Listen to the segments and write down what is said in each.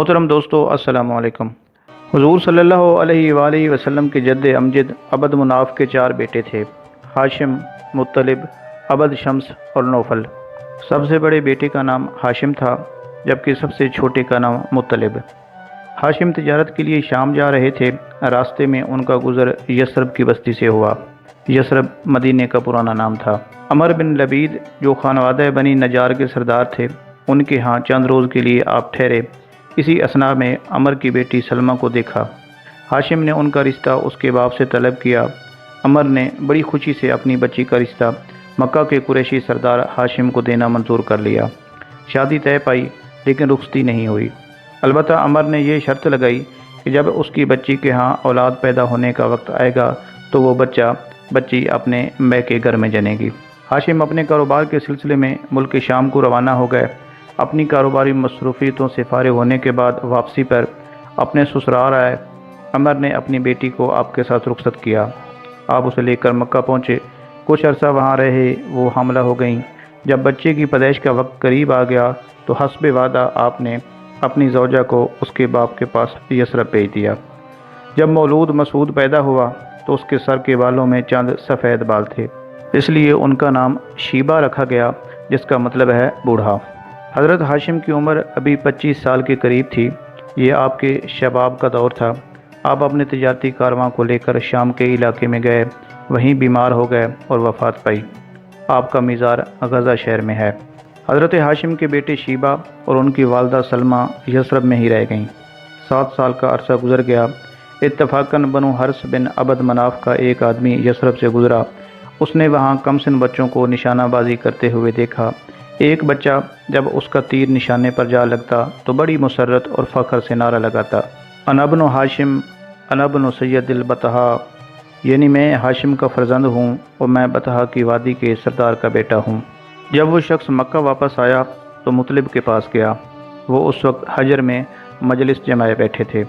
محترم دوستو السلام علیکم۔ حضور صلی اللہ علیہ وآلہ وسلم کے جد امجد عبد مناف کے 4 بیٹے تھے: ہاشم، مطلب، عبد شمس اور نوفل۔ سب سے بڑے بیٹے کا نام ہاشم تھا، جبکہ سب سے چھوٹے کا نام مطلب۔ ہاشم تجارت کے لیے شام جا رہے تھے۔ راستے میں ان کا گزر یثرب کی بستی سے ہوا۔ یثرب مدینے کا پرانا نام تھا۔ عمر بن لبید جو خانوادہ بنی نجار کے سردار تھے، ان کے ہاں چند روز کے لیے آپ ٹھہرے۔ اسی اثناء میں عمر کی بیٹی سلمہ کو دیکھا۔ ہاشم نے ان کا رشتہ اس کے باپ سے طلب کیا۔ عمر نے بڑی خوشی سے اپنی بچی کا رشتہ مکہ کے قریشی سردار ہاشم کو دینا منظور کر لیا۔ شادی طے پائی، لیکن رخصتی نہیں ہوئی۔ البتہ عمر نے یہ شرط لگائی کہ جب اس کی بچی کے ہاں اولاد پیدا ہونے کا وقت آئے گا تو وہ بچی اپنے میکے گھر میں جنے گی۔ ہاشم اپنے کاروبار کے سلسلے میں ملک شام کو روانہ ہو گئے۔ اپنی کاروباری مصروفیتوں سے فارغ ہونے کے بعد واپسی پر اپنے سسرال آئے۔ عمر نے اپنی بیٹی کو آپ کے ساتھ رخصت کیا۔ آپ اسے لے کر مکہ پہنچے۔ کچھ عرصہ وہاں رہے، وہ حاملہ ہو گئیں۔ جب بچے کی پیدائش کا وقت قریب آ گیا تو حسب وعدہ آپ نے اپنی زوجہ کو اس کے باپ کے پاس یثرب بھیج دیا۔ جب مولود مسعود پیدا ہوا تو اس کے سر کے بالوں میں چند سفید بال تھے، اس لیے ان کا نام شیبہ رکھا گیا، جس کا مطلب ہے بوڑھا۔ حضرت ہاشم کی عمر ابھی 25 سال کے قریب تھی۔ یہ آپ کے شباب کا دور تھا۔ آپ اپنے تجارتی کارواں کو لے کر شام کے علاقے میں گئے، وہیں بیمار ہو گئے اور وفات پائی۔ آپ کا مزار غزہ شہر میں ہے۔ حضرت ہاشم کے بیٹے شیبہ اور ان کی والدہ سلمہ یثرب میں ہی رہ گئیں۔ 7 سال کا عرصہ گزر گیا۔ اتفاقاً بنو حرث بن عبد مناف کا ایک آدمی یثرب سے گزرا۔ اس نے وہاں کم سن بچوں کو نشانہ بازی کرتے ہوئے دیکھا۔ ایک بچہ جب اس کا تیر نشانے پر جا لگتا تو بڑی مسرت اور فخر سے نعرہ لگاتا: انا ابن ہاشم، انا ابن سید البطحاء، یعنی میں ہاشم کا فرزند ہوں اور میں بطحاء کی وادی کے سردار کا بیٹا ہوں۔ جب وہ شخص مکہ واپس آیا تو مطلب کے پاس گیا۔ وہ اس وقت حجر میں مجلس جمائے بیٹھے تھے۔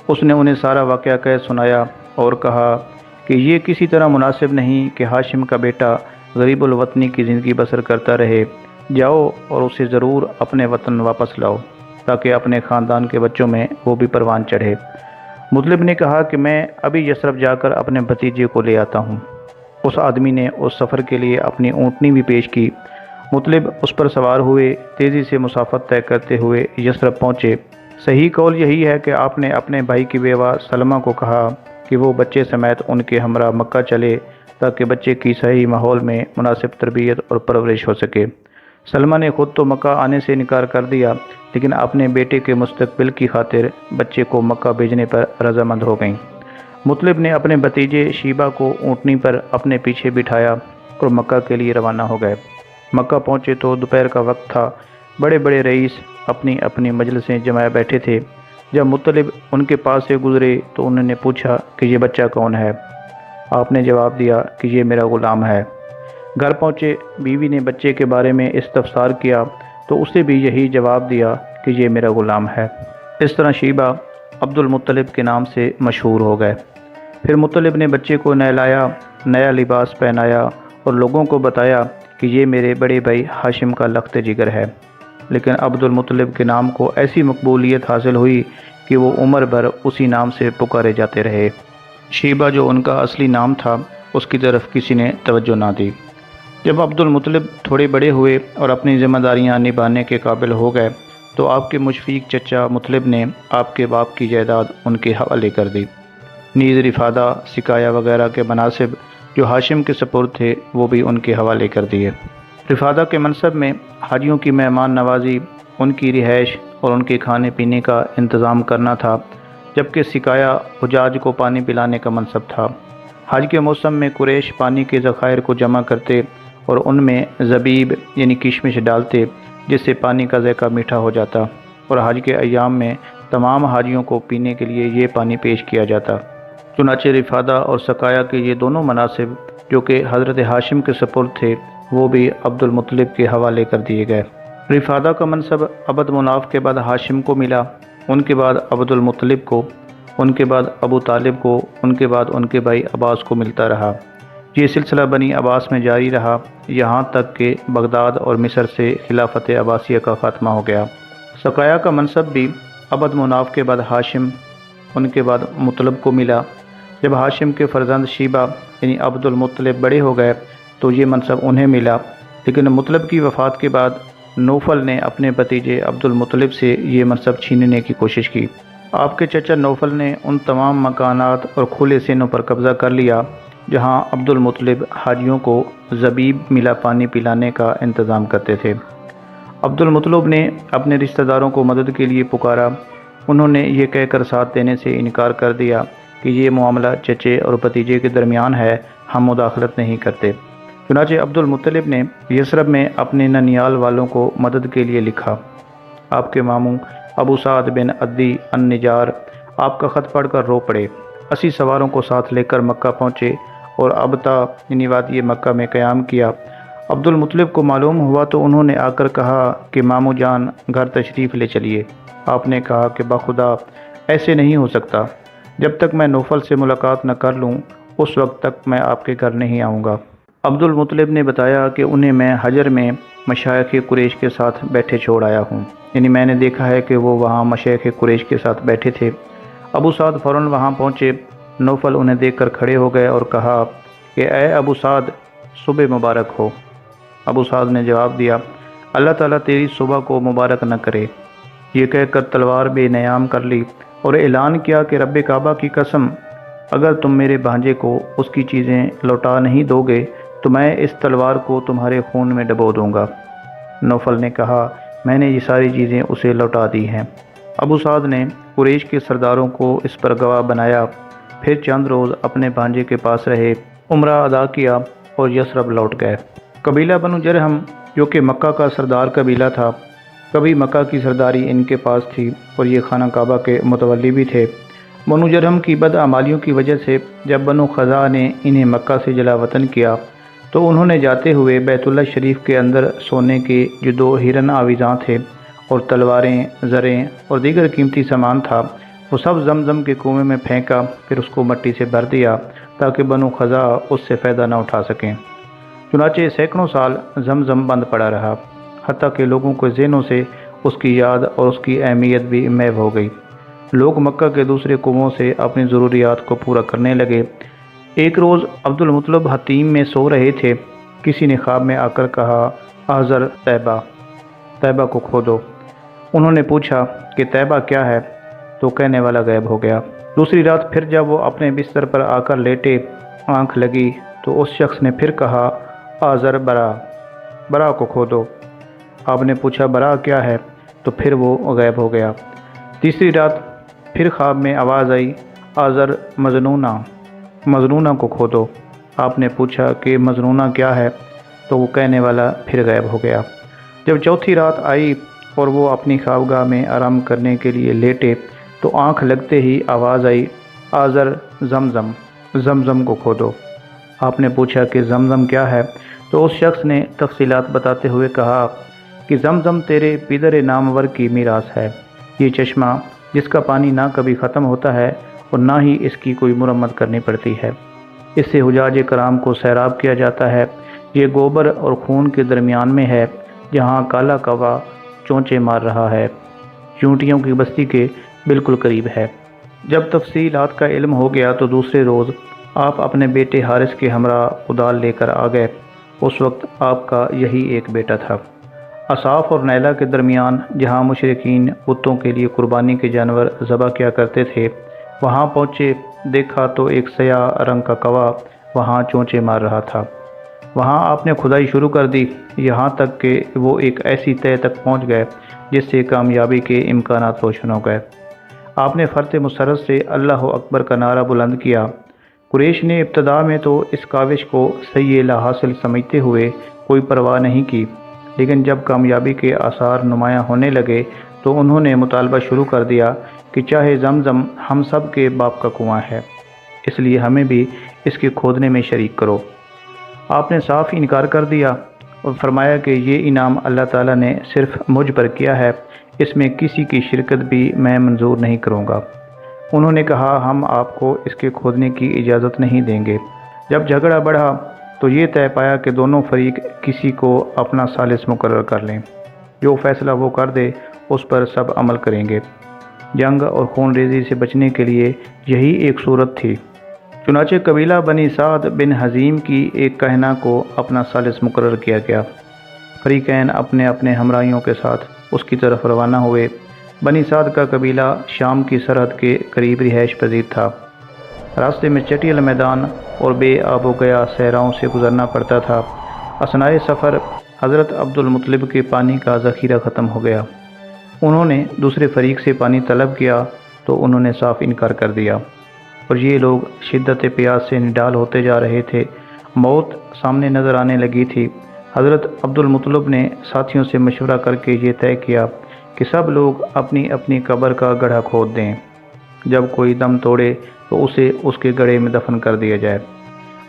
اس نے انہیں سارا واقعہ کہہ سنایا اور کہا کہ یہ کسی طرح مناسب نہیں کہ ہاشم کا بیٹا غریب الوطنی کی زندگی بسر کرتا رہے۔ جاؤ اور اسے ضرور اپنے وطن واپس لاؤ، تاکہ اپنے خاندان کے بچوں میں وہ بھی پروان چڑھے۔ مطلب نے کہا کہ میں ابھی یثرب جا کر اپنے بھتیجے کو لے آتا ہوں۔ اس آدمی نے اس سفر کے لیے اپنی اونٹنی بھی پیش کی۔ مطلب اس پر سوار ہوئے، تیزی سے مسافت طے کرتے ہوئے یثرب پہنچے۔ صحیح قول یہی ہے کہ آپ نے اپنے بھائی کی بیوہ سلمہ کو کہا کہ وہ بچے سمیت ان کے ہمراہ مکہ چلے، تاکہ بچے کی صحیح ماحول میں مناسب تربیت اور پرورش ہو سکے۔ سلمہ نے خود تو مکہ آنے سے انکار کر دیا، لیکن اپنے بیٹے کے مستقبل کی خاطر بچے کو مکہ بھیجنے پر رضامند ہو گئیں۔ مطلب نے اپنے بھتیجے شیبہ کو اونٹنی پر اپنے پیچھے بٹھایا اور مکہ کے لیے روانہ ہو گئے۔ مکہ پہنچے تو دوپہر کا وقت تھا۔ بڑے بڑے رئیس اپنی اپنی مجلسیں جمائے بیٹھے تھے۔ جب مطلب ان کے پاس سے گزرے تو انہوں نے پوچھا کہ یہ بچہ کون ہے؟ آپ نے جواب دیا کہ یہ میرا غلام ہے۔ گھر پہنچے، بیوی نے بچے کے بارے میں استفسار کیا تو اسے بھی یہی جواب دیا کہ یہ میرا غلام ہے۔ اس طرح شیبہ عبد المطلب کے نام سے مشہور ہو گئے۔ پھر مطلب نے بچے کو نہلایا، نیا لباس پہنایا اور لوگوں کو بتایا کہ یہ میرے بڑے بھائی ہاشم کا لخت جگر ہے۔ لیکن عبد المطلب کے نام کو ایسی مقبولیت حاصل ہوئی کہ وہ عمر بھر اسی نام سے پکارے جاتے رہے۔ شیبہ جو ان کا اصلی نام تھا، اس کی طرف کسی نے توجہ نہ دی۔ جب عبد المطلب تھوڑے بڑے ہوئے اور اپنی ذمہ داریاں نبھانے کے قابل ہو گئے تو آپ کے مشفیق چچا مطلب نے آپ کے باپ کی جائیداد ان کے حوالے کر دی۔ نیز رفادہ، سقایہ وغیرہ کے مناصب جو ہاشم کے سپرد تھے وہ بھی ان کے حوالے کر دیے۔ رفادہ کے منصب میں حاجیوں کی مہمان نوازی، ان کی رہائش اور ان کے کھانے پینے کا انتظام کرنا تھا، جبکہ سقایہ حجاج کو پانی پلانے کا منصب تھا۔ حج کے موسم میں قریش پانی کے ذخائر کو جمع کرتے اور ان میں زبیب یعنی کشمش ڈالتے، جس سے پانی کا ذائقہ میٹھا ہو جاتا، اور حج کے ایام میں تمام حاجیوں کو پینے کے لیے یہ پانی پیش کیا جاتا۔ چنانچہ رفادہ اور سقایہ کے یہ دونوں مناصب جو کہ حضرت ہاشم کے سپرد تھے وہ بھی عبد المطلب کے حوالے کر دیے گئے۔ رفادہ کا منصب عبد مناف کے بعد ہاشم کو ملا، ان کے بعد عبد المطلب کو، ان کے بعد ابو طالب کو، ان کے بعد ان کے بھائی عباس کو ملتا رہا۔ یہ سلسلہ بنی عباس میں جاری رہا یہاں تک کہ بغداد اور مصر سے خلافت عباسیہ کا خاتمہ ہو گیا۔ سقایہ کا منصب بھی عبد مناف کے بعد ہاشم، ان کے بعد مطلب کو ملا۔ جب ہاشم کے فرزند شیبہ یعنی عبد المطلب بڑے ہو گئے تو یہ منصب انہیں ملا، لیکن مطلب کی وفات کے بعد نوفل نے اپنے بھتیجے عبد المطلب سے یہ منصب چھیننے کی کوشش کی۔ آپ کے چچا نوفل نے ان تمام مکانات اور کھلے سینوں پر قبضہ کر لیا جہاں عبد المطلب حاجیوں کو زبیب ملا پانی پلانے کا انتظام کرتے تھے۔ عبد المطلب نے اپنے رشتہ داروں کو مدد کے لیے پکارا۔ انہوں نے یہ کہہ کر ساتھ دینے سے انکار کر دیا کہ یہ معاملہ چچے اور بھتیجے کے درمیان ہے، ہم مداخلت نہیں کرتے۔ چنانچہ عبد المطلب نے یثرب میں اپنے ننیال والوں کو مدد کے لیے لکھا۔ آپ کے ماموں ابو سعد بن عدی النجار آپ کا خط پڑھ کر رو پڑے۔ 80 سواروں کو ساتھ لے کر مکہ پہنچے اور ابتا یعنی وادی مکہ میں قیام کیا۔ عبد المطلب کو معلوم ہوا تو انہوں نے آ کر کہا کہ ماموں جان گھر تشریف لے چلیے۔ آپ نے کہا کہ بخدا ایسے نہیں ہو سکتا، جب تک میں نوفل سے ملاقات نہ کر لوں اس وقت تک میں آپ کے گھر نہیں آؤں گا۔ عبد المطلب نے بتایا کہ انہیں میں حجر میں مشائخ قریش کے ساتھ بیٹھے چھوڑ آیا ہوں، یعنی میں نے دیکھا ہے کہ وہ وہاں مشائخ قریش کے ساتھ بیٹھے تھے۔ ابو سعد فوراً وہاں پہنچے۔ نوفل انہیں دیکھ کر کھڑے ہو گئے اور کہا کہ اے ابو سعد صبح مبارک ہو۔ ابو سعد نے جواب دیا اللہ تعالیٰ تیری صبح کو مبارک نہ کرے۔ یہ کہہ کر تلوار بے نیام کر لی اور اعلان کیا کہ رب کعبہ کی قسم، اگر تم میرے بھانجے کو اس کی چیزیں لوٹا نہیں دو گے تو میں اس تلوار کو تمہارے خون میں ڈبو دوں گا۔ نوفل نے کہا میں نے یہ ساری چیزیں اسے لوٹا دی ہیں۔ ابو سعد نے قریش کے سرداروں کو اس پر گواہ بنایا، پھر چند روز اپنے بھانجے کے پاس رہے، عمرہ ادا کیا اور یثرب لوٹ گئے۔ قبیلہ بنو جرہم جو کہ مکہ کا سردار قبیلہ تھا، کبھی مکہ کی سرداری ان کے پاس تھی اور یہ خانہ کعبہ کے متولی بھی تھے۔ بنو جرہم کی بدعمالیوں کی وجہ سے جب بنو خزاعہ نے انہیں مکہ سے جلا وطن کیا تو انہوں نے جاتے ہوئے بیت اللہ شریف کے اندر سونے کے جو 2 ہرن آویزاں تھے اور تلواریں، زریں اور دیگر قیمتی سامان تھا وہ سب زمزم کے کنویں میں پھینکا، پھر اس کو مٹی سے بھر دیا تاکہ بنو خزاعہ اس سے فائدہ نہ اٹھا سکیں۔ چنانچہ سینکڑوں سال زمزم بند پڑا رہا، حتیٰ کہ لوگوں کے ذہنوں سے اس کی یاد اور اس کی اہمیت بھی محو ہو گئی۔ لوگ مکہ کے دوسرے کنووں سے اپنی ضروریات کو پورا کرنے لگے۔ ایک روز عبد المطلب حتیم میں سو رہے تھے، کسی نے خواب میں آ کر کہا آذر طیبہ کو کھودو۔ انہوں نے پوچھا کہ طیبہ کیا ہے تو کہنے والا غائب ہو گیا۔ دوسری رات پھر جب وہ اپنے بستر پر آ کر لیٹے، آنکھ لگی تو اس شخص نے پھر کہا آذر برا کو کھودو۔ آپ نے پوچھا برا کیا ہے تو پھر وہ غائب ہو گیا۔ تیسری رات پھر خواب میں آواز آئی آذر مظنونہ کو کھودو۔ آپ نے پوچھا کہ مظنونہ کیا ہے تو وہ کہنے والا پھر غائب ہو گیا۔ جب چوتھی رات آئی اور وہ اپنی خوابگاہ میں آرام کرنے کے لیے لیٹے تو آنکھ لگتے ہی آواز آئی آذر زمزم کو کھودو۔ آپ نے پوچھا کہ زمزم کیا ہے تو اس شخص نے تفصیلات بتاتے ہوئے کہا کہ زمزم تیرے پدر نامور کی میراث ہے، یہ چشمہ جس کا پانی نہ کبھی ختم ہوتا ہے اور نہ ہی اس کی کوئی مرمت کرنی پڑتی ہے، اس سے حجاج کرام کو سیراب کیا جاتا ہے، یہ گوبر اور خون کے درمیان میں ہے جہاں کالا کوا چونچے مار رہا ہے، چونٹیوں کی بستی کے بالکل قریب ہے۔ جب تفصیلات کا علم ہو گیا تو دوسرے روز آپ اپنے بیٹے حارث کے ہمراہ کدال لے کر آ گئے۔ اس وقت آپ کا یہی ایک بیٹا تھا۔ اصاف اور نیلا کے درمیان جہاں مشرکین بتوں کے لیے قربانی کے جانور ذبح کیا کرتے تھے، وہاں پہنچے، دیکھا تو ایک سیاہ رنگ کا کوا وہاں چونچے مار رہا تھا۔ وہاں آپ نے کھدائی شروع کر دی، یہاں تک کہ وہ ایک ایسی تہہ تک پہنچ گئے جس سے کامیابی کے امکانات روشن ہو گئے۔ آپ نے فرط مسرت سے اللہ اکبر کا نعرہ بلند کیا۔ قریش نے ابتدا میں تو اس کاوش کو سعی لا حاصل سمجھتے ہوئے کوئی پرواہ نہیں کی، لیکن جب کامیابی کے آثار نمایاں ہونے لگے تو انہوں نے مطالبہ شروع کر دیا کہ چاہے زمزم ہم سب کے باپ کا کنواں ہے، اس لیے ہمیں بھی اس کے کھودنے میں شریک کرو۔ آپ نے صاف انکار کر دیا اور فرمایا کہ یہ انعام اللہ تعالیٰ نے صرف مجھ پر کیا ہے، اس میں کسی کی شرکت بھی میں منظور نہیں کروں گا۔ انہوں نے کہا ہم آپ کو اس کے کھودنے کی اجازت نہیں دیں گے۔ جب جھگڑا بڑھا تو یہ طے پایا کہ دونوں فریق کسی کو اپنا ثالث مقرر کر لیں، جو فیصلہ وہ کر دے اس پر سب عمل کریں گے۔ جنگ اور خون ریزی سے بچنے کے لیے یہی ایک صورت تھی۔ چنانچہ قبیلہ بنی سعد بن حزیم کی ایک کہنہ کو اپنا ثالث مقرر کیا گیا۔ فریقین اپنے اپنے ہمراہیوں کے ساتھ اس کی طرف روانہ ہوئے۔ بنی سعد کا قبیلہ شام کی سرحد کے قریب رہائش پذیر تھا۔ راستے میں چٹیل میدان اور بے آب و گیا صحراؤں سے گزرنا پڑتا تھا۔ اثناء سفر حضرت عبد المطلب کے پانی کا ذخیرہ ختم ہو گیا۔ انہوں نے دوسرے فریق سے پانی طلب کیا تو انہوں نے صاف انکار کر دیا، اور یہ لوگ شدت پیاس سے نڈال ہوتے جا رہے تھے۔ موت سامنے نظر آنے لگی تھی۔ حضرت عبد المطلب نے ساتھیوں سے مشورہ کر کے یہ طے کیا کہ سب لوگ اپنی اپنی قبر کا گڑھا کھود دیں۔ جب کوئی دم توڑے تو اسے اس کے گڑھے میں دفن کر دیا جائے۔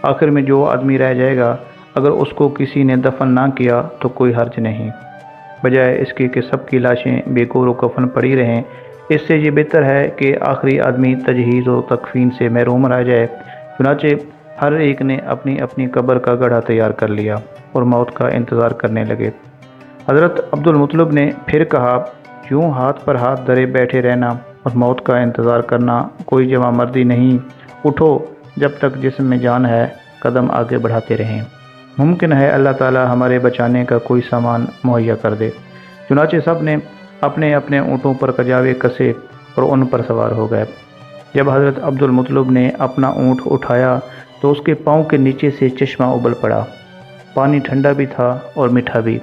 آخر میں جو آدمی رہ جائے گا، اگر اس کو کسی نے دفن نہ کیا تو کوئی حرج نہیں، بجائے اس کے کہ سب کی لاشیں بے گور و کفن پڑی رہیں۔ اس سے یہ بہتر ہے کہ آخری آدمی تجہیز و تکفین سے محروم رہ جائے۔ چنانچہ ہر ایک نے اپنی اپنی قبر کا گڑھا تیار کر لیا اور موت کا انتظار کرنے لگے۔ حضرت عبد المطلب نے پھر کہا، یوں ہاتھ پر ہاتھ دھرے بیٹھے رہنا اور موت کا انتظار کرنا کوئی جواں مردی نہیں۔ اٹھو، جب تک جسم میں جان ہے قدم آگے بڑھاتے رہیں، ممکن ہے اللہ تعالی ہمارے بچانے کا کوئی سامان مہیا کر دے۔ چنانچہ سب نے اپنے اپنے اونٹوں پر کجاوے کسے اور ان پر سوار ہو گئے۔ جب حضرت عبد المطلب نے اپنا اونٹ اٹھایا تو اس کے پاؤں کے نیچے سے چشمہ ابل پڑا۔ پانی ٹھنڈا بھی تھا اور میٹھا بھی۔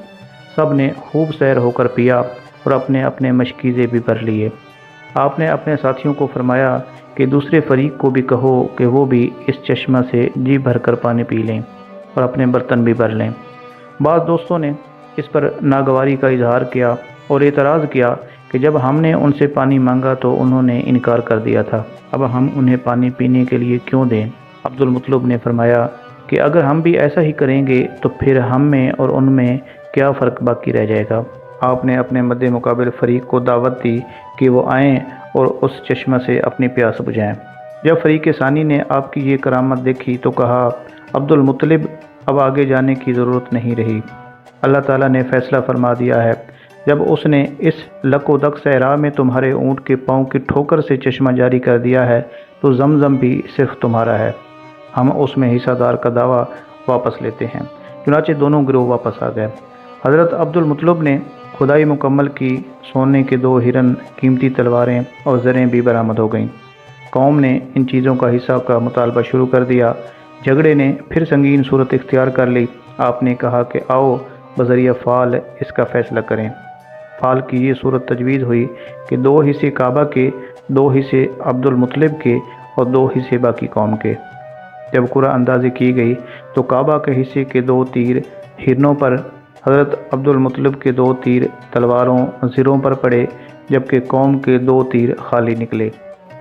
سب نے خوب سیر ہو کر پیا اور اپنے اپنے مشکیزے بھی بھر لیے۔ آپ نے اپنے ساتھیوں کو فرمایا کہ دوسرے فریق کو بھی کہو کہ وہ بھی اس چشمہ سے جی بھر کر پانی پی لیں اور اپنے برتن بھی بھر لیں۔ بعض دوستوں نے اس پر ناگواری کا اظہار کیا اور اعتراض کیا کہ جب ہم نے ان سے پانی مانگا تو انہوں نے انکار کر دیا تھا، اب ہم انہیں پانی پینے کے لیے کیوں دیں؟ عبد المطلب نے فرمایا کہ اگر ہم بھی ایسا ہی کریں گے تو پھر ہم میں اور ان میں کیا فرق باقی رہ جائے گا؟ آپ نے اپنے مد مقابل فریق کو دعوت دی کہ وہ آئیں اور اس چشمہ سے اپنی پیاس بجھائیں۔ جب فریق ثانی نے آپ کی یہ کرامت دیکھی تو کہا، عبد المطلب، اب آگے جانے کی ضرورت نہیں رہی، اللہ تعالیٰ نے فیصلہ فرما دیا ہے۔ جب اس نے اس لک و دک صحرا میں تمہارے اونٹ کے پاؤں کی ٹھوکر سے چشمہ جاری کر دیا ہے تو زمزم بھی صرف تمہارا ہے، ہم اس میں حصہ دار کا دعویٰ واپس لیتے ہیں۔ چنانچہ دونوں گروہ واپس آ گئے۔ حضرت عبد المطلب نے کھدائی مکمل کی، سونے کے 2 ہرن، قیمتی تلواریں اور زریں بھی برآمد ہو گئیں۔ قوم نے ان چیزوں کا حصہ کا مطالبہ شروع کر دیا۔ جھگڑے نے پھر سنگین صورت اختیار کر لی۔ آپ نے کہا کہ آؤ بذریعہ فال اس کا فیصلہ کریں۔ فال کی یہ صورت تجویز ہوئی کہ 2 حصے کعبہ کے، 2 حصے عبد المطلب کے اور 2 حصے باقی قوم کے۔ جب قرعہ اندازی کی گئی تو کعبہ کے حصے کے 2 تیر ہرنوں پر، حضرت عبد المطلب کے 2 تیر تلواروں زروں پر پڑے، جبکہ قوم کے 2 تیر خالی نکلے۔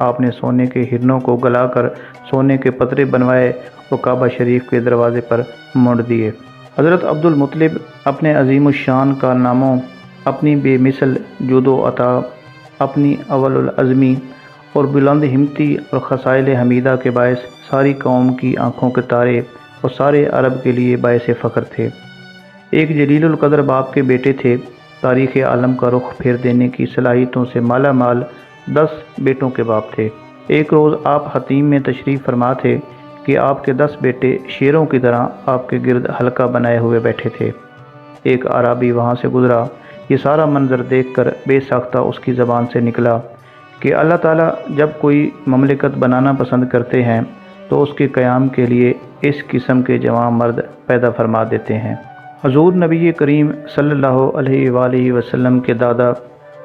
آپ نے سونے کے ہرنوں کو گلا کر سونے کے پترے بنوائے اور کعبہ شریف کے دروازے پر مونڈ دیے۔ حضرت عبد المطلب اپنے عظیم الشان کارناموں، اپنی بے مثل جود و عطا، اپنی اول العزمی اور بلند ہمتی اور خصائل حمیدہ کے باعث ساری قوم کی آنکھوں کے تارے اور سارے عرب کے لیے باعث فخر تھے۔ ایک جلیل القدر باپ کے بیٹے تھے۔ تاریخ عالم کا رخ پھیر دینے کی صلاحیتوں سے مالا مال 10 بیٹوں کے باپ تھے۔ ایک روز آپ حتیم میں تشریف فرما تھے کہ آپ کے 10 بیٹے شیروں کی طرح آپ کے گرد حلقہ بنائے ہوئے بیٹھے تھے۔ ایک عرابی وہاں سے گزرا۔ یہ سارا منظر دیکھ کر بے ساختہ اس کی زبان سے نکلا کہ اللہ تعالیٰ جب کوئی مملکت بنانا پسند کرتے ہیں تو اس کے قیام کے لیے اس قسم کے جوان مرد پیدا فرما دیتے ہیں۔ حضور نبی کریم صلی اللہ علیہ وآلہ وسلم کے دادا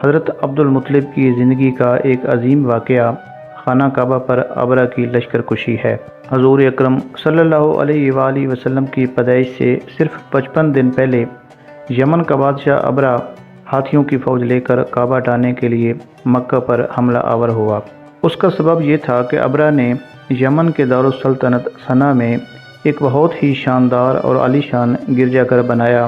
حضرت عبد المطلب کی زندگی کا ایک عظیم واقعہ خانہ کعبہ پر ابرہ کی لشکر کشی ہے۔ حضور اکرم صلی اللہ علیہ وآلہ وسلم کی پیدائش سے صرف 55 دن پہلے یمن کا بادشاہ ابرہ ہاتھیوں کی فوج لے کر کعبہ ڈھانے کے لیے مکہ پر حملہ آور ہوا۔ اس کا سبب یہ تھا کہ ابرہ نے یمن کے دارالسلطنت صنعا میں ایک بہت ہی شاندار اور عالی شان گرجا گھر بنایا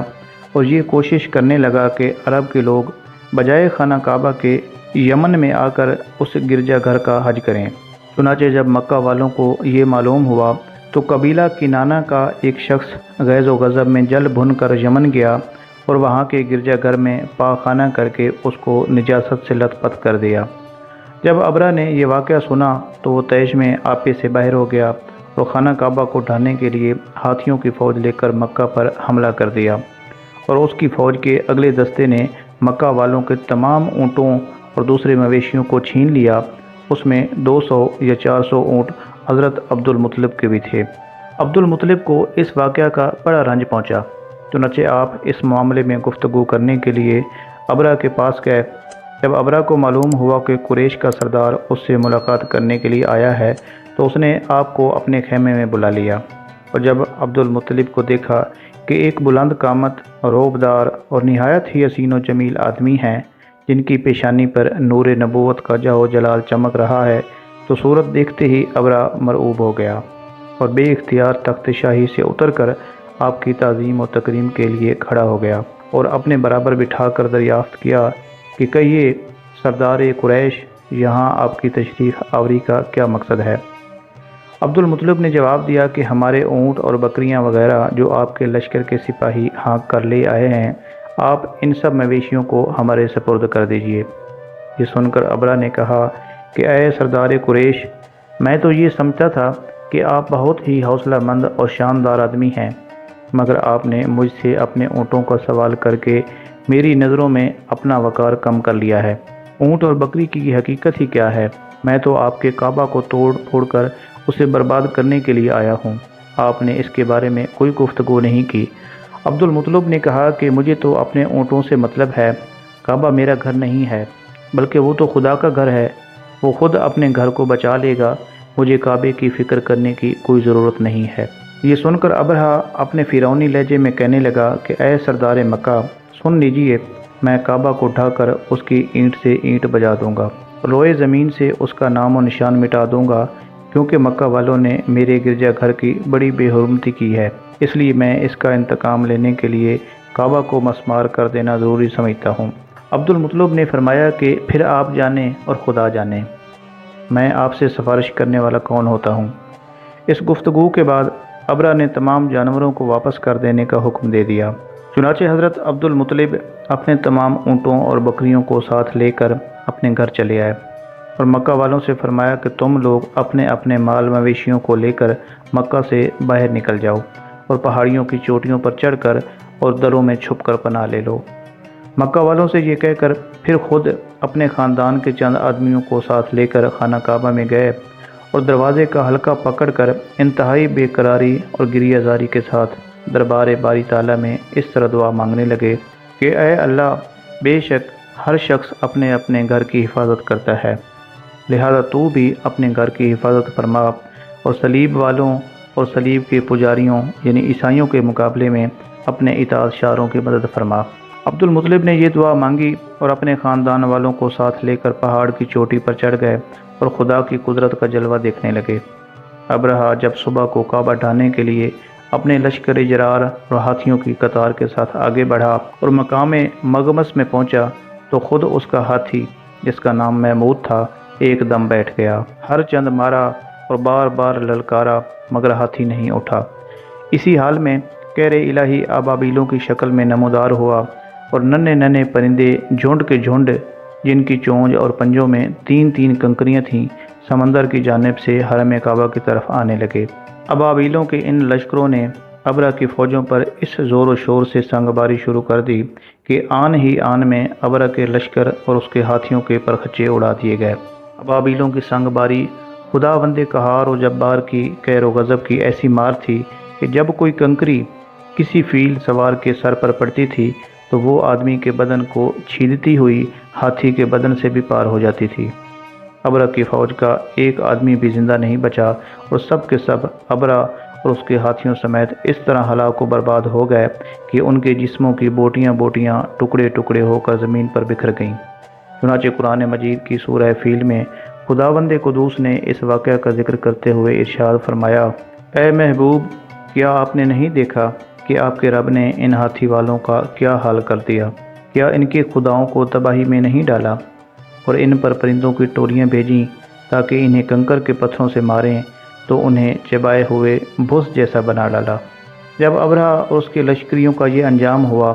اور یہ کوشش کرنے لگا کہ عرب کے لوگ بجائے خانہ کعبہ کے یمن میں آ کر اس گرجا گھر کا حج کریں۔ چنانچہ جب مکہ والوں کو یہ معلوم ہوا تو قبیلہ کنانہ کا ایک شخص غیظ و غضب میں جل بھن کر یمن گیا اور وہاں کے گرجا گھر میں پاخانہ کر کے اس کو نجاست سے لت پت کر دیا۔ جب ابرہ نے یہ واقعہ سنا تو وہ تیش میں آپے سے باہر ہو گیا اور خانہ کعبہ کو ڈھانے کے لیے ہاتھیوں کی فوج لے کر مکہ پر حملہ کر دیا، اور اس کی فوج کے اگلے دستے نے مکہ والوں کے تمام اونٹوں اور دوسرے مویشیوں کو چھین لیا۔ اس میں 200 یا 400 اونٹ حضرت عبد المطلب کے بھی تھے۔ عبد المطلب کو اس واقعہ کا بڑا رنج پہنچا، چنانچہ آپ اس معاملے میں گفتگو کرنے کے لیے ابرہ کے پاس گئے۔ جب ابرہ کو معلوم ہوا کہ قریش کا سردار اس سے ملاقات کرنے کے لیے آیا ہے تو اس نے آپ کو اپنے خیمے میں بلا لیا، اور جب عبد المطلب کو دیکھا کہ ایک بلند قامت، روبدار اور نہایت ہی حسین و جمیل آدمی ہیں جن کی پیشانی پر نور نبوت کا جاہ جلال چمک رہا ہے، تو صورت دیکھتے ہی ابرہ مرعوب ہو گیا اور بے اختیار تخت شاہی سے اتر کر آپ کی تعظیم و تکریم کے لیے کھڑا ہو گیا اور اپنے برابر بٹھا کر دریافت کیا کہ کہیے سردار قریش، یہاں آپ کی تشریف آوری کا کیا مقصد ہے؟ عبد المطلب نے جواب دیا کہ ہمارے اونٹ اور بکریاں وغیرہ جو آپ کے لشکر کے سپاہی ہانک کر لے آئے ہیں، آپ ان سب مویشیوں کو ہمارے سپرد کر دیجئے۔ یہ سن کر ابرہ نے کہا کہ اے سردار قریش، میں تو یہ سمجھتا تھا کہ آپ بہت ہی حوصلہ مند اور شاندار آدمی ہیں، مگر آپ نے مجھ سے اپنے اونٹوں کا سوال کر کے میری نظروں میں اپنا وقار کم کر لیا ہے۔ اونٹ اور بکری کی حقیقت ہی کیا ہے؟ میں تو آپ کے کعبہ کو توڑ پھوڑ کر اسے برباد کرنے کے لیے آیا ہوں، آپ نے اس کے بارے میں کوئی گفتگو نہیں کی۔ عبد المطلب نے کہا کہ مجھے تو اپنے اونٹوں سے مطلب ہے، کعبہ میرا گھر نہیں ہے بلکہ وہ تو خدا کا گھر ہے، وہ خود اپنے گھر کو بچا لے گا، مجھے کعبے کی فکر کرنے کی کوئی ضرورت نہیں ہے۔ یہ سن کر ابرہ اپنے فرعونی لہجے میں کہنے لگا کہ اے سردار مکہ، سن لیجئے، میں کعبہ کو ڈھا کر اس کی اینٹ سے اینٹ بجا دوں گا، روئے زمین سے اس کا نام و نشان مٹا دوں گا، کیونکہ مکہ والوں نے میرے گرجا گھر کی بڑی بے حرمتی کی ہے، اس لیے میں اس کا انتقام لینے کے لیے کعبہ کو مسمار کر دینا ضروری سمجھتا ہوں۔ عبد المطلب نے فرمایا کہ پھر آپ جانیں اور خدا جانے، میں آپ سے سفارش کرنے والا کون ہوتا ہوں۔ اس گفتگو کے بعد ابرہ نے تمام جانوروں کو واپس کر دینے کا حکم دے دیا۔ چنانچہ حضرت عبد المطلب اپنے تمام اونٹوں اور بکریوں کو ساتھ لے کر اپنے گھر چلے آئے اور مکہ والوں سے فرمایا کہ تم لوگ اپنے اپنے مال مویشیوں کو لے کر مکہ سے باہر نکل جاؤ اور پہاڑیوں کی چوٹیوں پر چڑھ کر اور دروں میں چھپ کر پناہ لے لو۔ مکہ والوں سے یہ کہہ کر پھر خود اپنے خاندان کے چند آدمیوں کو ساتھ لے کر خانہ کعبہ میں گئے اور دروازے کا حلقہ پکڑ کر انتہائی بے قراری اور گریہ زاری کے ساتھ دربار باری تعالیٰ میں اس طرح دعا مانگنے لگے کہ اے اللہ، بے شک ہر شخص اپنے اپنے گھر کی حفاظت کرتا ہے، لہذا تو بھی اپنے گھر کی حفاظت فرما اور صلیب والوں اور صلیب کے پجاریوں یعنی عیسائیوں کے مقابلے میں اپنے اطاعت شاروں کی مدد فرما۔ عبد المطلب نے یہ دعا مانگی اور اپنے خاندان والوں کو ساتھ لے کر پہاڑ کی چوٹی پر چڑھ گئے اور خدا کی قدرت کا جلوہ دیکھنے لگے۔ ابرہہ جب صبح کو کعبہ ڈھانے کے لیے اپنے لشکر جرار اور ہاتھیوں کی قطار کے ساتھ آگے بڑھا اور مقام مغمس میں پہنچا تو خود اس کا ہاتھی، جس کا نام محمود تھا، ایک دم بیٹھ گیا۔ ہر چند مارا اور بار بار للکارا مگر ہاتھی نہیں اٹھا۔ اسی حال میں کہر الہی ابابیلوں کی شکل میں نمودار ہوا اور ننھے ننھے پرندے جھنڈ کے جھنڈ، جن کی چونچ اور پنجوں میں 3 کنکریاں تھیں، سمندر کی جانب سے حرم کعبہ کی طرف آنے لگے۔ ابابیلوں کے ان لشکروں نے ابرہ کی فوجوں پر اس زور و شور سے سنگ باری شروع کر دی کہ آن ہی آن میں ابرہ کے لشکر اور اس کے ہاتھیوں کے پرخچے اڑا دیے گئے۔ ابابیلوں کی سنگ باری خداوند قہار و جبار کی قہر و غضب کی ایسی مار تھی کہ جب کوئی کنکری کسی فیل سوار کے سر پر پڑتی تھی تو وہ آدمی کے بدن کو چھیدتی ہوئی ہاتھی کے بدن سے بھی پار ہو جاتی تھی۔ ابرہ کی فوج کا ایک آدمی بھی زندہ نہیں بچا اور سب کے سب ابرہ اور اس کے ہاتھیوں سمیت اس طرح ہلاک و برباد ہو گئے کہ ان کے جسموں کی بوٹیاں بوٹیاں ٹکڑے ٹکڑے ہو کر زمین پر بکھر گئیں۔ چنانچہ قرآن مجید کی سورہ فیل میں خداوند قدوس نے اس واقعہ کا ذکر کرتے ہوئے ارشاد فرمایا، اے محبوب، کیا آپ نے نہیں دیکھا کہ آپ کے رب نے ان ہاتھی والوں کا کیا حال کر دیا؟ کیا ان کے خداؤں کو تباہی میں نہیں ڈالا اور ان پر پرندوں کی ٹولیاں بھیجیں تاکہ انہیں کنکر کے پتھروں سے ماریں تو انہیں چبائے ہوئے بھس جیسا بنا ڈالا۔ جب ابرہہ اور اس کے لشکریوں کا یہ انجام ہوا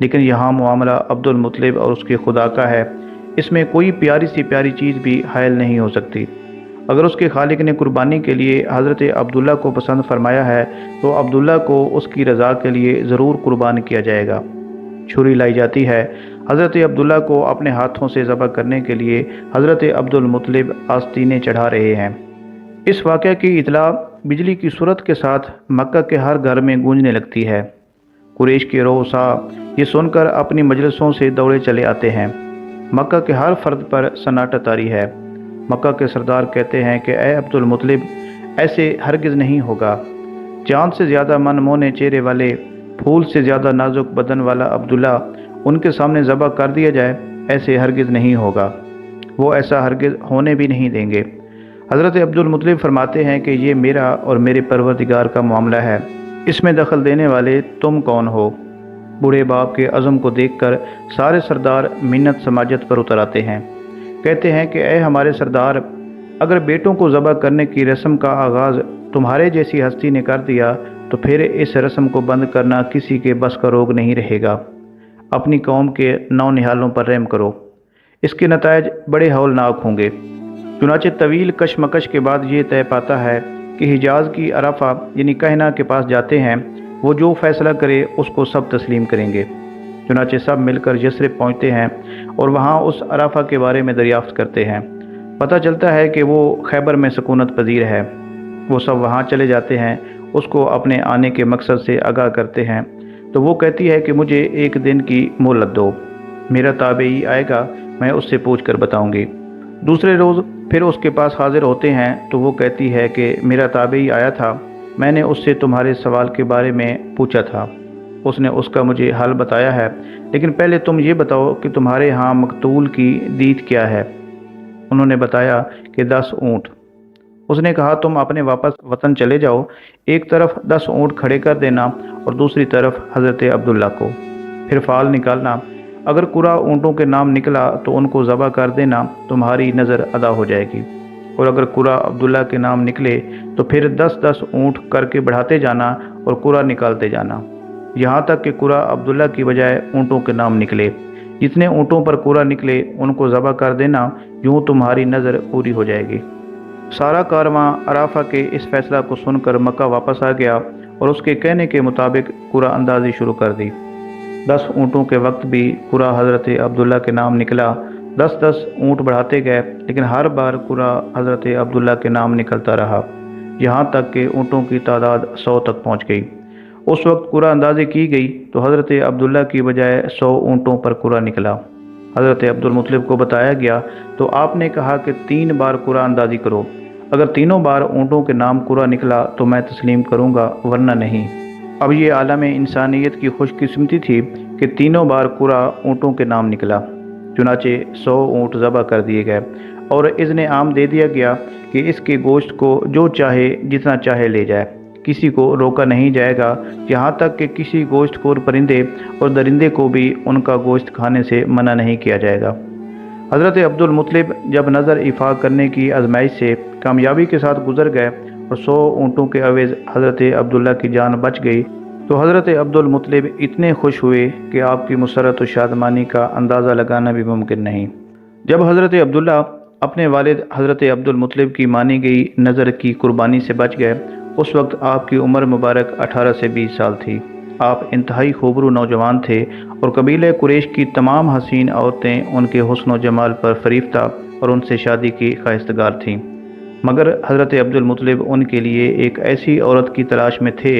لیکن یہاں معاملہ عبدالمطلب اور اس کے خدا کا ہے، اس میں کوئی پیاری سی پیاری چیز بھی حائل نہیں ہو سکتی۔ اگر اس کے خالق نے قربانی کے لیے حضرت عبداللہ کو پسند فرمایا ہے تو عبداللہ کو اس کی رضا کے لیے ضرور قربان کیا جائے گا۔ چھری لائی جاتی ہے، حضرت عبداللہ کو اپنے ہاتھوں سے ذبح کرنے کے لیے حضرت عبدالمطلب آستینیں چڑھا رہے ہیں۔ اس واقعہ کی اطلاع بجلی کی صورت کے ساتھ مکہ کے ہر گھر میں گونجنے لگتی ہے۔ قریش کے رؤساء یہ سن کر اپنی مجلسوں سے دوڑے چلے آتے ہیں۔ مکہ کے ہر فرد پر سناٹا طاری ہے۔ مکہ کے سردار کہتے ہیں کہ اے عبدالمطلب، ایسے ہرگز نہیں ہوگا۔ چاند سے زیادہ من مونے چہرے والے، پھول سے زیادہ نازک بدن والا عبداللہ ان کے سامنے ذبح کر دیا جائے، ایسے ہرگز نہیں ہوگا۔ وہ ایسا ہرگز ہونے بھی نہیں دیں گے۔ حضرت عبدالمطلب فرماتے ہیں کہ یہ میرا اور میرے پروردگار کا معاملہ ہے، اس میں دخل دینے والے تم کون ہو؟ بوڑھے باپ کے عزم کو دیکھ کر سارے سردار منت سماجت پر اتر آتے ہیں۔ کہتے ہیں کہ اے ہمارے سردار، اگر بیٹوں کو ذبح کرنے کی رسم کا آغاز تمہارے جیسی ہستی نے کر دیا تو پھر اس رسم کو بند کرنا کسی کے بس کا روگ نہیں رہے گا۔ اپنی قوم کے نونہالوں پر رحم کرو، اس کے نتائج بڑے ہولناک ہوں گے۔ چنانچہ طویل کشمکش کے بعد یہ طے پاتا ہے کہ حجاز کی عرفہ یعنی کہنا کے پاس جاتے ہیں، وہ جو فیصلہ کرے اس کو سب تسلیم کریں گے۔ چنانچہ سب مل کر یثرب پہنچتے ہیں اور وہاں اس عرفہ کے بارے میں دریافت کرتے ہیں۔ پتہ چلتا ہے کہ وہ خیبر میں سکونت پذیر ہے۔ وہ سب وہاں چلے جاتے ہیں، اس کو اپنے آنے کے مقصد سے آگاہ کرتے ہیں تو وہ کہتی ہے کہ مجھے ایک دن کی مہلت دو، میرا تابعی آئے گا، میں اس سے پوچھ کر بتاؤں گی۔ دوسرے روز پھر اس کے پاس حاضر ہوتے ہیں تو وہ کہتی ہے کہ میرا تابعی آیا تھا، میں نے اس سے تمہارے سوال کے بارے میں پوچھا تھا، اس نے اس کا مجھے حل بتایا ہے، لیکن پہلے تم یہ بتاؤ کہ تمہارے ہاں مقتول کی دیت کیا ہے؟ انہوں نے بتایا کہ 10 اونٹ۔ اس نے کہا تم اپنے واپس وطن چلے جاؤ، ایک طرف 10 اونٹ کھڑے کر دینا اور دوسری طرف حضرت عبداللہ کو، پھر فال نکالنا، اگر قرا اونٹوں کے نام نکلا تو ان کو ذبح کر دینا، تمہاری نظر ادا ہو جائے گی، اور اگر قرا عبداللہ کے نام نکلے تو پھر 10 اونٹ کر کے بڑھاتے جانا اور قرا نکالتے جانا، یہاں تک کہ قرا عبداللہ کی بجائے اونٹوں کے نام نکلے۔ جتنے اونٹوں پر قرا نکلے ان کو ذبح کر دینا، یوں تمہاری نظر پوری ہو جائے گی۔ سارا کارواں عرفہ کے اس فیصلہ کو سن کر مکہ واپس آ گیا اور اس کے کہنے کے مطابق قرا اندازی شروع کر دی۔ 10 اونٹوں کے وقت بھی قرا حضرت عبداللہ کے نام نکلا، 10 اونٹ بڑھاتے گئے، لیکن ہر بار قرا حضرت عبداللہ کے نام نکلتا رہا، یہاں تک کہ اونٹوں کی تعداد 100 تک پہنچ گئی۔ اس وقت قرا اندازی کی گئی تو حضرت عبداللہ کی بجائے 100 اونٹوں پر قرا نکلا۔ حضرت عبدالمطلب کو بتایا گیا تو آپ نے کہا کہ 3 بار قرا اندازی کرو، اگر تینوں بار اونٹوں کے نام قرا نکلا تو میں تسلیم کروں گا، ورنہ نہیں۔ اب یہ عالم انسانیت کی خوش قسمتی تھی کہ تینوں بار قرا اونٹوں کے نام نکلا۔ چنانچہ 100 اونٹ ذبح کر دیے گئے اور اذن عام دے دیا گیا کہ اس کے گوشت کو جو چاہے جتنا چاہے لے جائے، کسی کو روکا نہیں جائے گا، یہاں تک کہ کسی گوشت خور پرندے اور درندے کو بھی ان کا گوشت کھانے سے منع نہیں کیا جائے گا۔ حضرت عبدالمطلب جب نظر افاق کرنے کی آزمائش سے کامیابی کے ساتھ گزر گئے اور 100 اونٹوں کے عوض حضرت عبداللہ کی جان بچ گئی تو حضرت عبدالمطلب اتنے خوش ہوئے کہ آپ کی مسرت و شادمانی کا اندازہ لگانا بھی ممکن نہیں۔ جب حضرت عبداللہ اپنے والد حضرت عبدالمطلب کی مانی گئی نظر کی قربانی سے بچ گئے، اس وقت آپ کی عمر مبارک 18 سے 20 سال تھی۔ آپ انتہائی خوبرو نوجوان تھے اور قبیلہ قریش کی تمام حسین عورتیں ان کے حسن و جمال پر فریفتہ اور ان سے شادی کی خواہشگار تھیں، مگر حضرت عبدالمطلب ان کے لیے ایک ایسی عورت کی تلاش میں تھے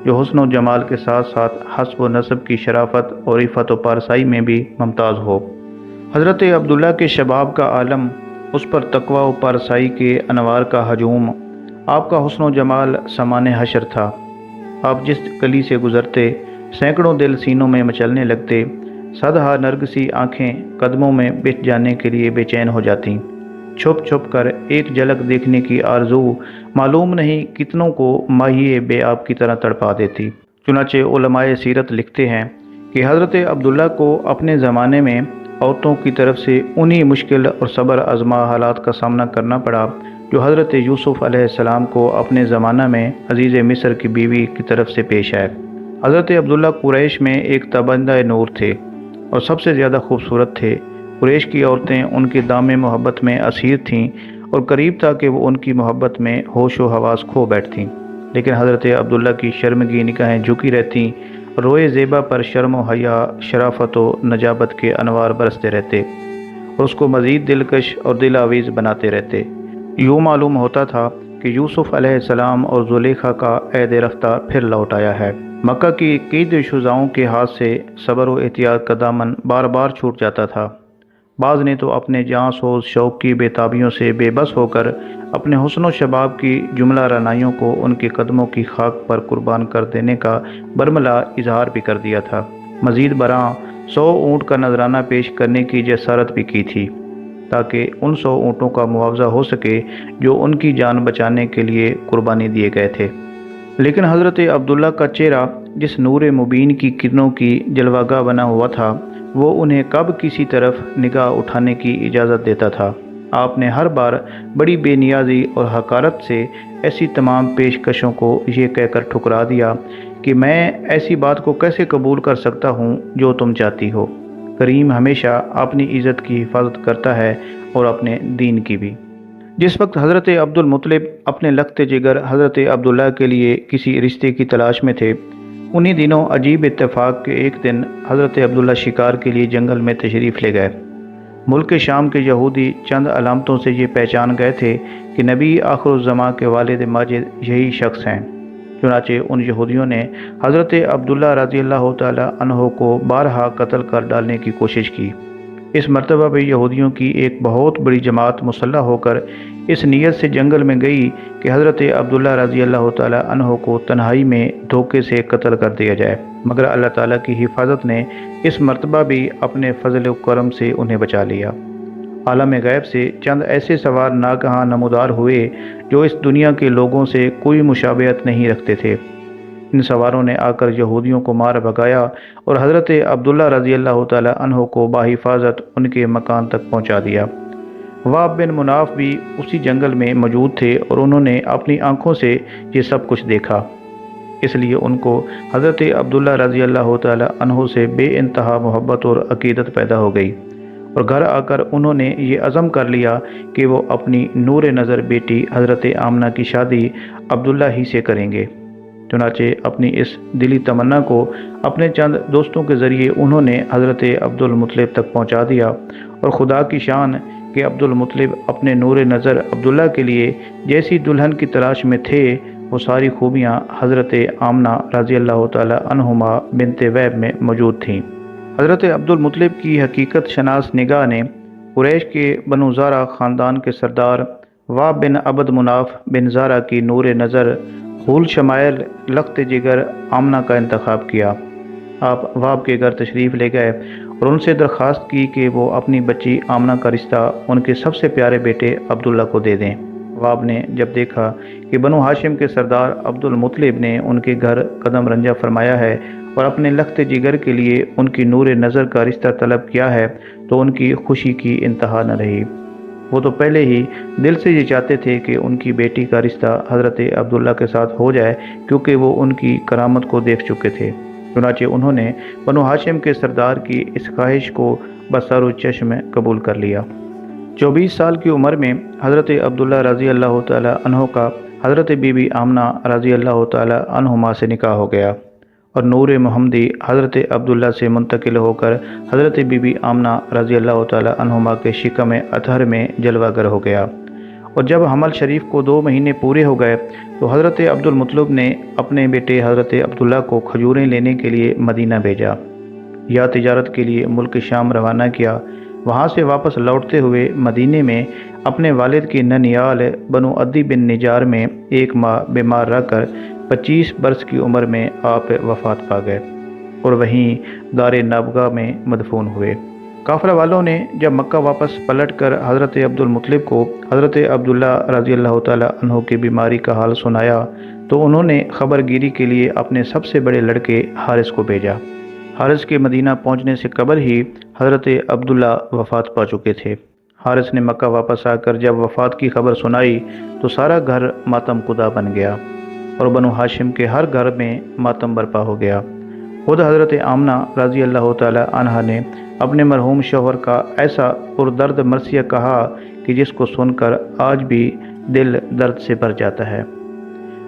جو حسن و جمال کے ساتھ ساتھ حسب و نسب کی شرافت اور عفت و پارسائی میں بھی ممتاز ہو۔ حضرت عبداللہ کے شباب کا عالم، اس پر تقوی و پارسائی کے انوار کا ہجوم، آپ کا حسن و جمال سامان حشر تھا۔ آپ جس گلی سے گزرتے سینکڑوں دل سینوں میں مچلنے لگتے، صدہا نرگسی آنکھیں قدموں میں بچ جانے کے لیے بے چین ہو جاتیں، چھپ چھپ کر ایک جھلک دیکھنے کی آرزو معلوم نہیں کتنوں کو ماہی بے آب کی طرح تڑپا دیتی۔ چنانچہ علماء سیرت لکھتے ہیں کہ حضرت عبداللہ کو اپنے زمانے میں عورتوں کی طرف سے انہی مشکل اور صبر آزما حالات کا سامنا کرنا پڑا جو حضرت یوسف علیہ السلام کو اپنے زمانہ میں عزیز مصر کی بیوی کی طرف سے پیش آئے۔ حضرت عبداللہ قریش میں ایک تابندہ نور تھے اور سب سے زیادہ خوبصورت تھے۔ قریش کی عورتیں ان کے دام محبت میں اسیر تھیں اور قریب تھا کہ وہ ان کی محبت میں ہوش و حواس کھو بیٹھتیں، لیکن حضرت عبداللہ کی شرمگی نگاہیں جھکی رہتیں، روئے زیبا پر شرم و حیا، شرافت و نجابت کے انوار برستے رہتے اور اس کو مزید دلکش اور دل آویز بناتے رہتے۔ یوں معلوم ہوتا تھا کہ یوسف علیہ السلام اور زلیخا کا عہد رفتہ پھر لوٹ آیا ہے۔ مکہ کی قید شجاعوں کے ہاتھ سے صبر و احتیاط کا دامن بار بار چھوٹ جاتا تھا۔ بعض نے تو اپنے جاں سوز شوق کی بے تابیوں سے بے بس ہو کر اپنے حسن و شباب کی جملہ رعنائیوں کو ان کے قدموں کی خاک پر قربان کر دینے کا برملا اظہار بھی کر دیا تھا۔ مزید برآں 100 اونٹ کا نذرانہ پیش کرنے کی جسارت بھی کی تھی تاکہ ان 100 اونٹوں کا معاوضہ ہو سکے جو ان کی جان بچانے کے لیے قربانی دیے گئے تھے۔ لیکن حضرت عبداللہ کا چہرہ جس نور مبین کی کرنوں کی جلوہ گاہ بنا ہوا تھا، وہ انہیں کب کسی طرف نگاہ اٹھانے کی اجازت دیتا تھا۔ آپ نے ہر بار بڑی بے نیازی اور حقارت سے ایسی تمام پیشکشوں کو یہ کہہ کر ٹھکرا دیا کہ میں ایسی بات کو کیسے قبول کر سکتا ہوں جو تم چاہتی ہو۔ کریم ہمیشہ اپنی عزت کی حفاظت کرتا ہے اور اپنے دین کی بھی۔ جس وقت حضرت عبد المطلب اپنے لخت جگر حضرت عبداللہ کے لیے کسی رشتے کی تلاش میں تھے، انہی دنوں عجیب اتفاق کے ایک دن حضرت عبداللہ شکار کے لیے جنگل میں تشریف لے گئے۔ ملک شام کے یہودی چند علامتوں سے یہ پہچان گئے تھے کہ نبی آخر الزماں کے والد ماجد یہی شخص ہیں۔ چنانچہ ان یہودیوں نے حضرت عبداللہ رضی اللہ تعالی عنہ کو بارہا قتل کر ڈالنے کی کوشش کی۔ اس مرتبہ بھی یہودیوں کی ایک بہت بڑی جماعت مسلح ہو کر اس نیت سے جنگل میں گئی کہ حضرت عبداللہ رضی اللہ تعالی عنہ کو تنہائی میں دھوکے سے قتل کر دیا جائے، مگر اللہ تعالیٰ کی حفاظت نے اس مرتبہ بھی اپنے فضل و کرم سے انہیں بچا لیا۔ عالم غیب سے چند ایسے سوار ناگہاں نمودار ہوئے جو اس دنیا کے لوگوں سے کوئی مشابہت نہیں رکھتے تھے۔ ان سواروں نے آ کر یہودیوں کو مار بھگایا اور حضرت عبداللہ رضی اللہ تعالی عنہ کو بحفاظت ان کے مکان تک پہنچا دیا۔ واب بن مناف بھی اسی جنگل میں موجود تھے اور انہوں نے اپنی آنکھوں سے یہ سب کچھ دیکھا، اس لیے ان کو حضرت عبداللہ رضی اللہ تعالی عنہ سے بے انتہا محبت اور عقیدت پیدا ہو گئی، اور گھر آ کر انہوں نے یہ عزم کر لیا کہ وہ اپنی نور نظر بیٹی حضرت آمنہ کی شادی عبداللہ ہی سے کریں گے۔ چنانچہ اپنی اس دلی تمنا کو اپنے چند دوستوں کے ذریعے انہوں نے حضرت عبد المطلب تک پہنچا دیا، اور خدا کی شان کہ عبد المطلب اپنے نور نظر عبداللہ کے لیے جیسی دلہن کی تلاش میں تھے، وہ ساری خوبیاں حضرت آمنہ رضی اللہ تعالی عنہما بنت وہب میں موجود تھیں۔ حضرت عبد المطلب کی حقیقت شناس نگاہ نے قریش کے بنو زارہ خاندان کے سردار واب بن عبد مناف بن زارہ کی نور نظر خول شمائل لخت جگر آمنہ کا انتخاب کیا۔ آپ واب کے گھر تشریف لے گئے اور ان سے درخواست کی کہ وہ اپنی بچی آمنہ کا رشتہ ان کے سب سے پیارے بیٹے عبداللہ کو دے دیں۔ واب نے جب دیکھا کہ بنو ہاشم کے سردار عبد المطلب نے ان کے گھر قدم رنجہ فرمایا ہے اور اپنے لخت جگر کے لیے ان کی نور نظر کا رشتہ طلب کیا ہے، تو ان کی خوشی کی انتہا نہ رہی۔ وہ تو پہلے ہی دل سے یہ چاہتے تھے کہ ان کی بیٹی کا رشتہ حضرت عبداللہ کے ساتھ ہو جائے، کیونکہ وہ ان کی کرامت کو دیکھ چکے تھے۔ چنانچہ انہوں نے بنو ہاشم کے سردار کی اس خواہش کو بسر و چشم قبول کر لیا۔ 24 سال کی عمر میں حضرت عبداللہ رضی اللہ تعالی عنہ کا حضرت بی بی آمنہ رضی اللہ تعالی عنہما سے نکاح ہو گیا، اور نور محمدی حضرت عبداللہ سے منتقل ہو کر حضرت بی بی آمنہ رضی اللہ تعالی عنہما کے شکم اطہر میں جلوہ گر ہو گیا۔ اور جب حمل شریف کو 2 مہینے پورے ہو گئے تو حضرت عبد المطلب نے اپنے بیٹے حضرت عبداللہ کو کھجوریں لینے کے لیے مدینہ بھیجا یا تجارت کے لیے ملک شام روانہ کیا۔ وہاں سے واپس لوٹتے ہوئے مدینے میں اپنے والد کی ننیال بنو عدی بن نجار میں 1 ماہ بیمار رہ کر 25 برس کی عمر میں آپ وفات پا گئے اور وہیں دار نابغہ میں مدفون ہوئے۔ کافرہ والوں نے جب مکہ واپس پلٹ کر حضرت عبد المطلب کو حضرت عبداللہ رضی اللہ تعالی عنہ کی بیماری کا حال سنایا تو انہوں نے خبر گیری کے لیے اپنے سب سے بڑے لڑکے حارث کو بھیجا۔ حارث کے مدینہ پہنچنے سے قبل ہی حضرت عبداللہ وفات پا چکے تھے۔ حارث نے مکہ واپس آ کر جب وفات کی خبر سنائی تو سارا گھر ماتم کدا بن گیا۔ اور بنو ہاشم کے ہر گھر میں ماتم برپا ہو گیا۔ خود حضرت آمنہ رضی اللہ تعالی عنہا نے اپنے مرحوم شوہر کا ایسا پردرد مرثیہ کہا کہ جس کو سن کر آج بھی دل درد سے بھر جاتا ہے۔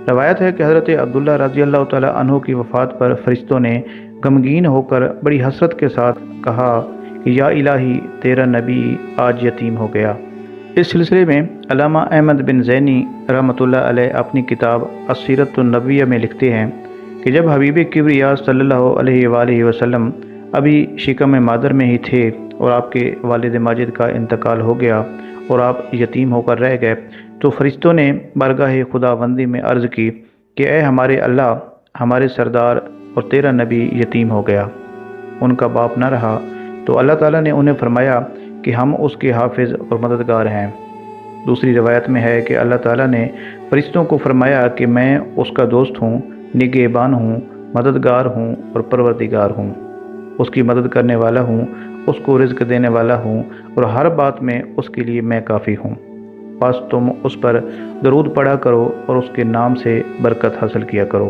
روایت ہے کہ حضرت عبداللہ رضی اللہ تعالی عنہ کی وفات پر فرشتوں نے غمگین ہو کر بڑی حسرت کے ساتھ کہا کہ یا الہی تیرا نبی آج یتیم ہو گیا۔ اس سلسلے میں علامہ احمد بن زینی رحمۃ اللہ علیہ اپنی کتاب السیرۃ النبویہ میں لکھتے ہیں کہ جب حبیب کبریا صلی اللہ علیہ وآلہ وسلم ابھی شکم مادر میں ہی تھے اور آپ کے والد ماجد کا انتقال ہو گیا اور آپ یتیم ہو کر رہ گئے، تو فرشتوں نے بارگاہ خداوندی میں عرض کی کہ اے ہمارے اللہ، ہمارے سردار اور تیرا نبی یتیم ہو گیا، ان کا باپ نہ رہا۔ تو اللہ تعالیٰ نے انہیں فرمایا کہ ہم اس کے حافظ اور مددگار ہیں۔ دوسری روایت میں ہے کہ اللہ تعالیٰ نے فرشتوں کو فرمایا کہ میں اس کا دوست ہوں، نگہبان ہوں، مددگار ہوں اور پروردگار ہوں، اس کی مدد کرنے والا ہوں، اس کو رزق دینے والا ہوں اور ہر بات میں اس کے لیے میں کافی ہوں۔ بس تم اس پر درود پڑھا کرو اور اس کے نام سے برکت حاصل کیا کرو۔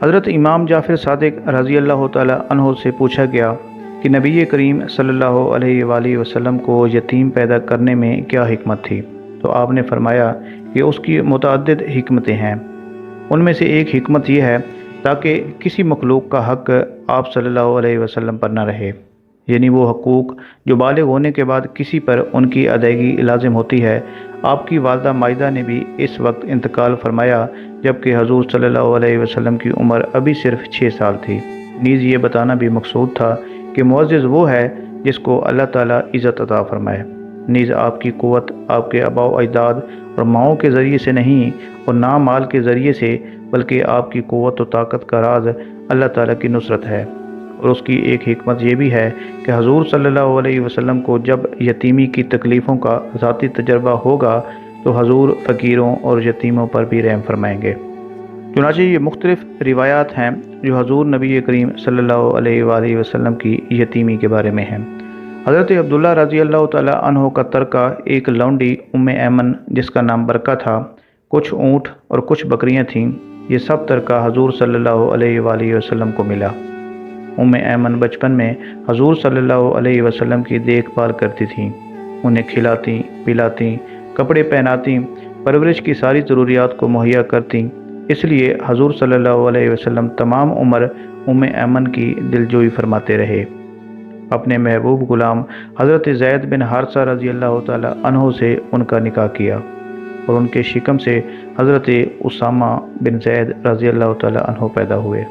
حضرت امام جعفر صادق رضی اللہ تعالی عنہ سے پوچھا گیا کہ نبی کریم صلی اللہ علیہ وآلہ وسلم کو یتیم پیدا کرنے میں کیا حکمت تھی؟ تو آپ نے فرمایا کہ اس کی متعدد حکمتیں ہیں، ان میں سے ایک حکمت یہ ہے تاکہ کسی مخلوق کا حق آپ صلی اللہ علیہ وسلم پر نہ رہے، یعنی وہ حقوق جو بالغ ہونے کے بعد کسی پر ان کی ادائیگی لازم ہوتی ہے۔ آپ کی والدہ مائدہ نے بھی اس وقت انتقال فرمایا جبکہ حضور صلی اللہ علیہ وسلم کی عمر ابھی صرف 6 سال تھی۔ نیز یہ بتانا بھی مقصود تھا کہ معزز وہ ہے جس کو اللہ تعالیٰ عزت عطا فرمائے۔ نیز آپ کی قوت آپ کے آباء و اجداد اور ماؤں کے ذریعے سے نہیں اور نہ مال کے ذریعے سے، بلکہ آپ کی قوت و طاقت کا راز اللہ تعالیٰ کی نصرت ہے۔ اور اس کی ایک حکمت یہ بھی ہے کہ حضور صلی اللہ علیہ وسلم کو جب یتیمی کی تکلیفوں کا ذاتی تجربہ ہوگا تو حضور فقیروں اور یتیموں پر بھی رحم فرمائیں گے۔ چنانچہ یہ مختلف روایات ہیں جو حضور نبی کریم صلی اللہ علیہ وآلہ وسلم کی یتیمی کے بارے میں ہیں۔ حضرت عبداللہ رضی اللہ تعالی عنہ کا ترکہ ایک لونڈی ام ایمن جس کا نام برکہ تھا، کچھ اونٹ اور کچھ بکریاں تھیں، یہ سب ترکہ حضور صلی اللہ علیہ وآلہ وسلم کو ملا۔ ام ایمن بچپن میں حضور صلی اللہ علیہ وسلم کی دیکھ بھال کرتی تھیں، انہیں کھلاتی پلاتی، کپڑے پہناتی، پرورش کی ساری ضروریات کو مہیا کرتی، اس لیے حضور صلی اللہ علیہ وسلم تمام عمر ام ایمن کی دلجوئی فرماتے رہے۔ اپنے محبوب غلام حضرت زید بن حارثہ رضی اللہ تعالی عنہ سے ان کا نکاح کیا اور ان کے شکم سے حضرت اسامہ بن زید رضی اللہ تعالی عنہ پیدا ہوئے۔